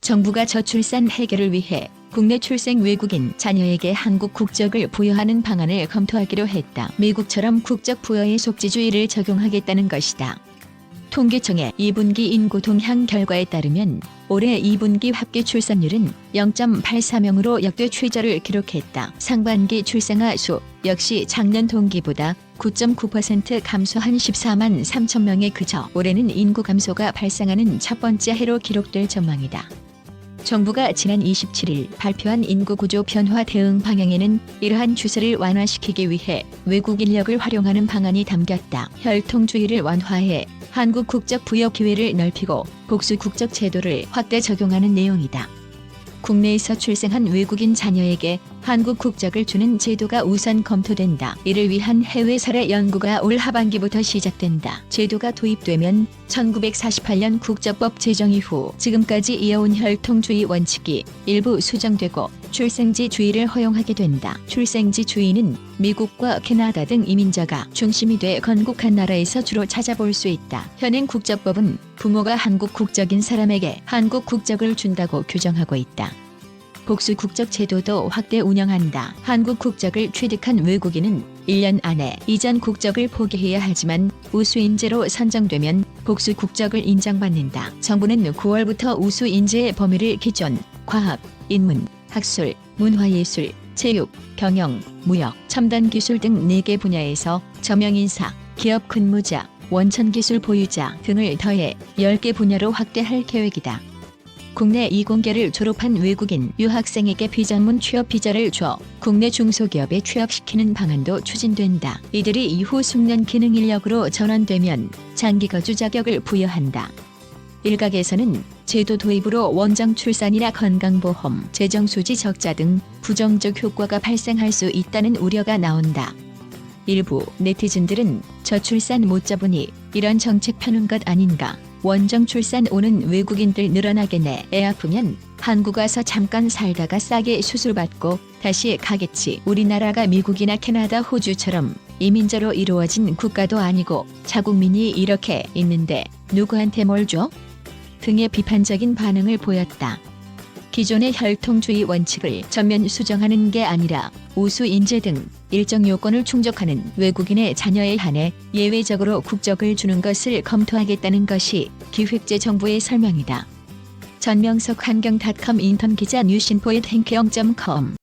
정부가 저출산 해결을 위해 국내 출생 외국인 자녀에게 한국 국적을 부여하는 방안을 검토하기로 했다. 미국처럼 국적 부여의 속지주의를 적용하겠다는 것이다. 통계청의 2분기 인구 동향 결과에 따르면 올해 2분기 합계 출산율은 0.84명으로 역대 최저를 기록했다. 상반기 출생아 수 역시 작년 동기보다 9.9% 감소한 14만 3천 명에 그쳐 올해는 인구 감소가 발생하는 첫 번째 해로 기록될 전망이다. 정부가 지난 27일 발표한 인구구조 변화 대응 방향에는 이러한 추세를 완화시키기 위해 외국 인력을 활용하는 방안이 담겼다. 혈통주의를 완화해 한국 국적 부여 기회를 넓히고 복수 국적 제도를 확대 적용하는 내용이다. 국내에서 출생한 외국인 자녀에게 한국 국적을 주는 제도가 우선 검토된다. 이를 위한 해외 사례 연구가 올 하반기부터 시작된다. 제도가 도입되면 1948년 국적법 제정 이후 지금까지 이어온 혈통주의 원칙이 일부 수정되고 출생지주의를 허용하게 된다. 출생지주의는 미국과 캐나다 등 이민자가 중심이 돼 건국한 나라에서 주로 찾아볼 수 있다. 현행 국적법은 부모가 한국 국적인 사람에게 한국 국적을 준다고 규정하고 있다. 복수 국적 제도도 확대 운영한다. 한국 국적을 취득한 외국인은 1년 안에 이전 국적을 포기해야 하지만 우수 인재로 선정되면 복수 국적을 인정받는다. 정부는 9월부터 우수 인재의 범위를 기존, 과학, 인문, 학술, 문화예술, 체육, 경영, 무역, 첨단 기술 등 4개 분야에서 저명인사, 기업 근무자, 원천기술 보유자 등을 더해 10개 분야로 확대할 계획이다. 국내 이공계를 졸업한 외국인 유학생에게 비전문 취업 비자를 줘 국내 중소기업에 취업시키는 방안도 추진된다. 이들이 이후 숙련 기능 인력으로 전환되면 장기 거주 자격을 부여한다. 일각에서는 제도 도입으로 원정 출산이나 건강보험, 재정수지 적자 등 부정적 효과가 발생할 수 있다는 우려가 나온다. 일부 네티즌들은 저출산 못 잡으니 이런 정책 펴는 것 아닌가, 원정 출산 오는 외국인들 늘어나겠네, 애 아프면 한국 와서 잠깐 살다가 싸게 수술받고 다시 가겠지, 우리나라가 미국이나 캐나다, 호주처럼 이민자로 이루어진 국가도 아니고 자국민이 이렇게 있는데 누구한테 뭘 줘? 등의 비판적인 반응을 보였다. 기존의 혈통주의 원칙을 전면 수정하는 게 아니라 우수 인재 등 일정 요건을 충족하는 외국인의 자녀에 한해 예외적으로 국적을 주는 것을 검토하겠다는 것이 기획재정부의 설명이다. 전명석 환경닷컴 인턴 기자 뉴신포의 탱크영.com